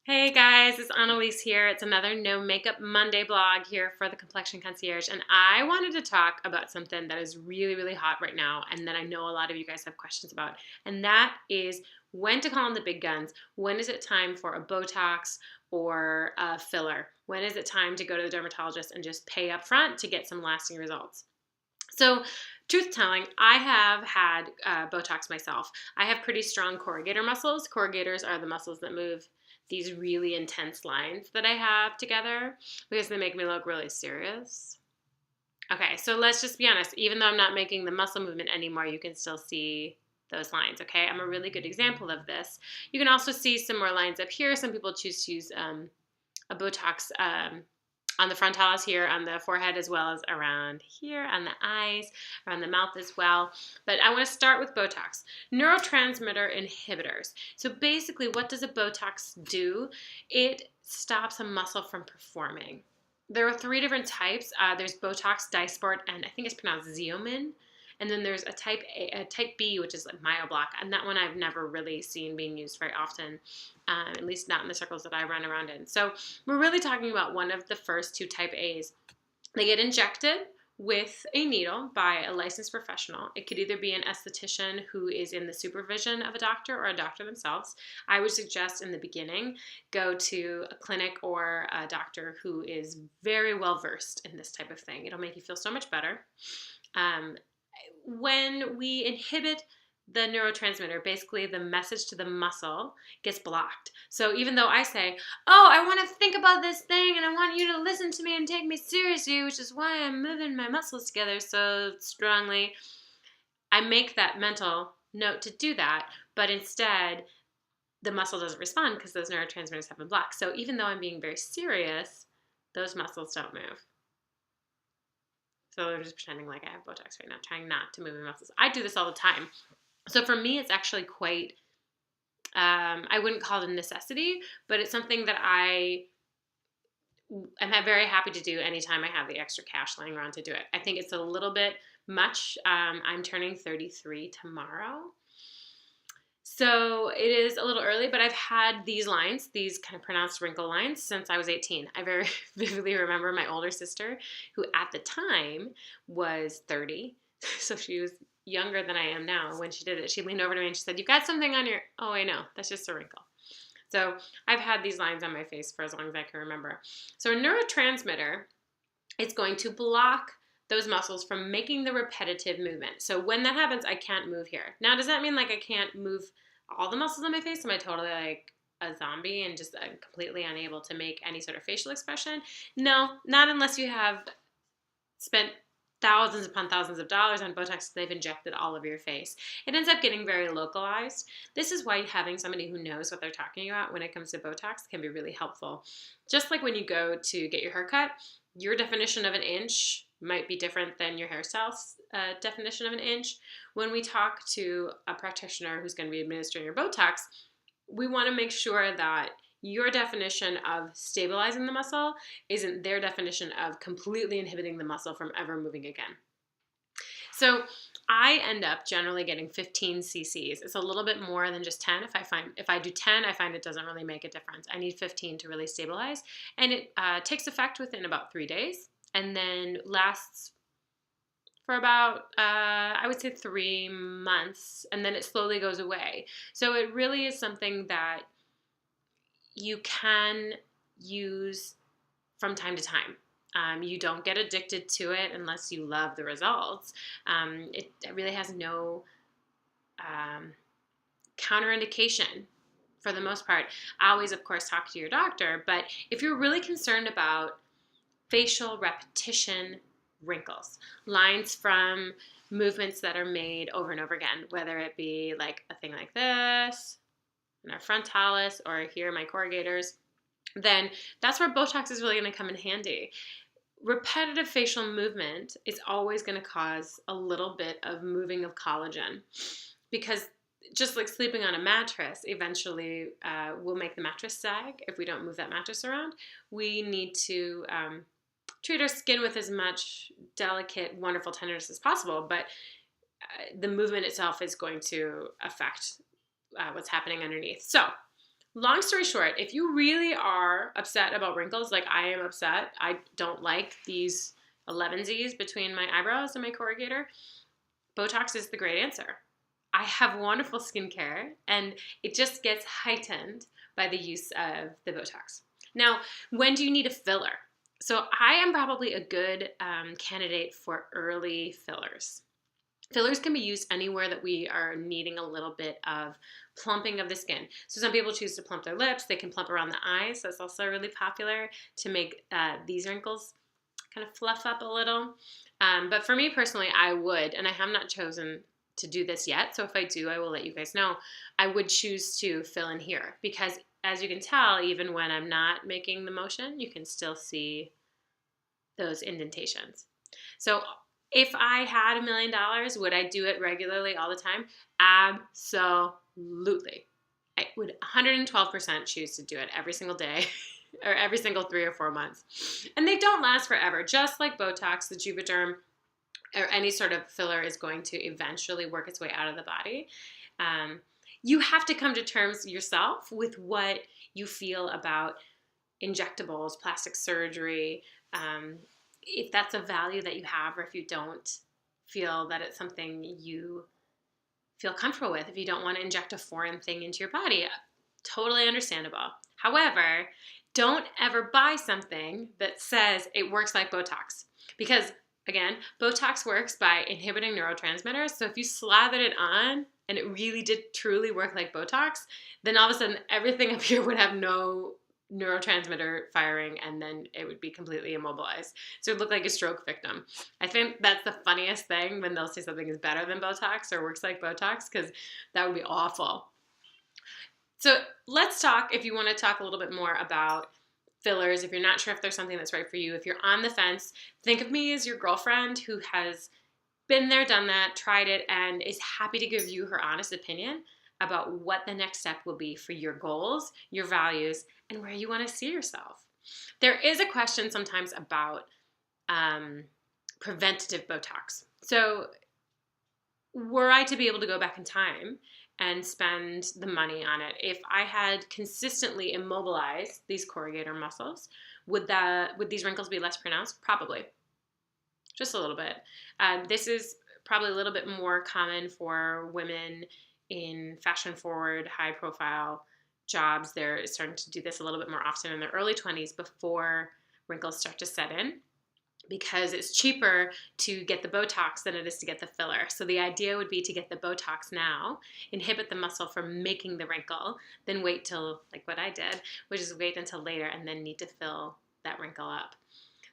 Hey guys, it's Annalise here. It's another No Makeup Monday blog here for the Complexion Concierge, and I wanted to talk about something that is really, really hot right now and that I know a lot of you guys have questions about, and that is when to call in the big guns. When is it time for a Botox or a filler? When is it time to go to the dermatologist and just pay up front to get some lasting results? So, truth telling, I have had Botox myself. I have pretty strong corrugator muscles. Corrugators are the muscles that move these really intense lines that I have together because they make me look really serious. Okay, so let's just be honest. Even though I'm not making the muscle movement anymore, you can still see those lines, okay? I'm a really good example of this. You can also see some more lines up here. Some people choose to use a Botox on the frontalis here, on the forehead, as well as around here, on the eyes, around the mouth as well. But I want to start with Botox. Neurotransmitter inhibitors. So basically, what does a Botox do? It stops a muscle from performing. There are three different types. There's Botox, Dysport, and I think it's pronounced Xeomin. And then there's a type B, which is like Myoblock, and that one I've never really seen being used very often, at least not in the circles that I run around in. So we're really talking about one of the first two type A's. They get injected with a needle by a licensed professional. It could either be an esthetician who is in the supervision of a doctor or a doctor themselves. I would suggest in the beginning, go to a clinic or a doctor who is very well versed in this type of thing. It'll make you feel so much better. When we inhibit the neurotransmitter, basically the message to the muscle gets blocked. So even though I say, oh, I want to think about this thing and I want you to listen to me and take me seriously, which is why I'm moving my muscles together so strongly, I make that mental note to do that, but instead the muscle doesn't respond because those neurotransmitters have been blocked. So even though I'm being very serious, those muscles don't move. So I'm just pretending like I have Botox right now, trying not to move my muscles. I do this all the time. So for me, it's actually quite, I wouldn't call it a necessity, but it's something that I'm very happy to do anytime I have the extra cash lying around to do it. I think it's a little bit much. I'm turning 33 tomorrow. So it is a little early, but I've had these lines, these kind of pronounced wrinkle lines, since I was 18. I very vividly remember my older sister, who at the time was 30. So she was younger than I am now. When she did it, she leaned over to me and she said, "You've got something on your," oh, I know, that's just a wrinkle. So I've had these lines on my face for as long as I can remember. So a neurotransmitter is going to block those muscles from making the repetitive movement. So when that happens, I can't move here. Now, does that mean like I can't move all the muscles on my face? Am I totally like a zombie and just completely unable to make any sort of facial expression? No, not unless you have spent thousands upon thousands of dollars on Botox. They've injected all over your face. It ends up getting very localized. This is why having somebody who knows what they're talking about when it comes to Botox can be really helpful. Just like when you go to get your hair cut, your definition of an inch might be different than your hairstyle's definition of an inch. When we talk to a practitioner who's going to be administering your Botox, we want to make sure that your definition of stabilizing the muscle isn't their definition of completely inhibiting the muscle from ever moving again. So I end up generally getting 15 cc's. It's a little bit more than just 10. If I do 10, I find it doesn't really make a difference. I need 15 to really stabilize, and it takes effect within about 3 days, and then lasts for about, I would say 3 months, and then it slowly goes away. So it really is something that you can use from time to time. You don't get addicted to it unless you love the results. It really has no counterindication for the most part. Always, of course, talk to your doctor, but if you're really concerned about facial repetition wrinkles, lines from movements that are made over and over again, whether it be like a thing like this, in our frontalis, or here my corrugators, then that's where Botox is really going to come in handy. Repetitive facial movement is always going to cause a little bit of moving of collagen, because just like sleeping on a mattress eventually will make the mattress sag if we don't move that mattress around. We need to treat our skin with as much delicate, wonderful tenderness as possible, but the movement itself is going to affect what's happening underneath. So long story short, if you really are upset about wrinkles, like I am upset, I don't like these 11Zs between my eyebrows and my corrugator, Botox is the great answer. I have wonderful skincare, and it just gets heightened by the use of the Botox. Now, when do you need a filler? So I am probably a good candidate for early fillers. Fillers can be used anywhere that we are needing a little bit of plumping of the skin. So some people choose to plump their lips. They can plump around the eyes. That's also really popular to make these wrinkles kind of fluff up a little. But for me personally, I would, and I have not chosen to do this yet. So if I do, I will let you guys know. I would choose to fill in here because as you can tell, even when I'm not making the motion, you can still see those indentations. So if I had $1 million, would I do it regularly all the time? Absolutely. I would 112% choose to do it every single day or every single 3 or 4 months. And they don't last forever. Just like Botox, the Juvederm, or any sort of filler is going to eventually work its way out of the body. You have to come to terms yourself with what you feel about injectables, plastic surgery, if that's a value that you have, or if you don't feel that it's something you feel comfortable with, if you don't want to inject a foreign thing into your body, totally understandable. However, don't ever buy something that says it works like Botox, because again, Botox works by inhibiting neurotransmitters. So if you slathered it on and it really did truly work like Botox, then all of a sudden everything up here would have no neurotransmitter firing, and then it would be completely immobilized. So it would look like a stroke victim. I think that's the funniest thing when they'll say something is better than Botox or works like Botox, because that would be awful. So let's talk, if you want to talk a little bit more about fillers, if you're not sure if there's something that's right for you, if you're on the fence, think of me as your girlfriend who has been there, done that, tried it, and is happy to give you her honest opinion about what the next step will be for your goals, your values, and where you want to see yourself. There is a question sometimes about preventative Botox. So were I to be able to go back in time and spend the money on it, if I had consistently immobilized these corrugator muscles, would these wrinkles be less pronounced? Probably. Just a little bit. This is probably a little bit more common for women in fashion-forward, high-profile jobs. They're starting to do this a little bit more often in their early 20s before wrinkles start to set in, because it's cheaper to get the Botox than it is to get the filler. So the idea would be to get the Botox now, inhibit the muscle from making the wrinkle, then wait till, like what I did, which is wait until later and then need to fill that wrinkle up.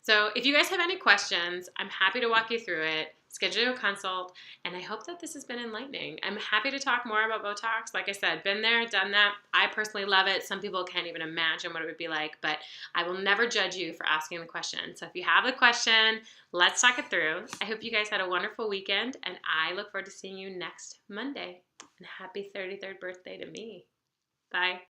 So if you guys have any questions, I'm happy to walk you through it, schedule a consult, and I hope that this has been enlightening. I'm happy to talk more about Botox. Like I said, been there, done that. I personally love it. Some people can't even imagine what it would be like, but I will never judge you for asking the question. So if you have a question, let's talk it through. I hope you guys had a wonderful weekend, and I look forward to seeing you next Monday. And happy 33rd birthday to me. Bye.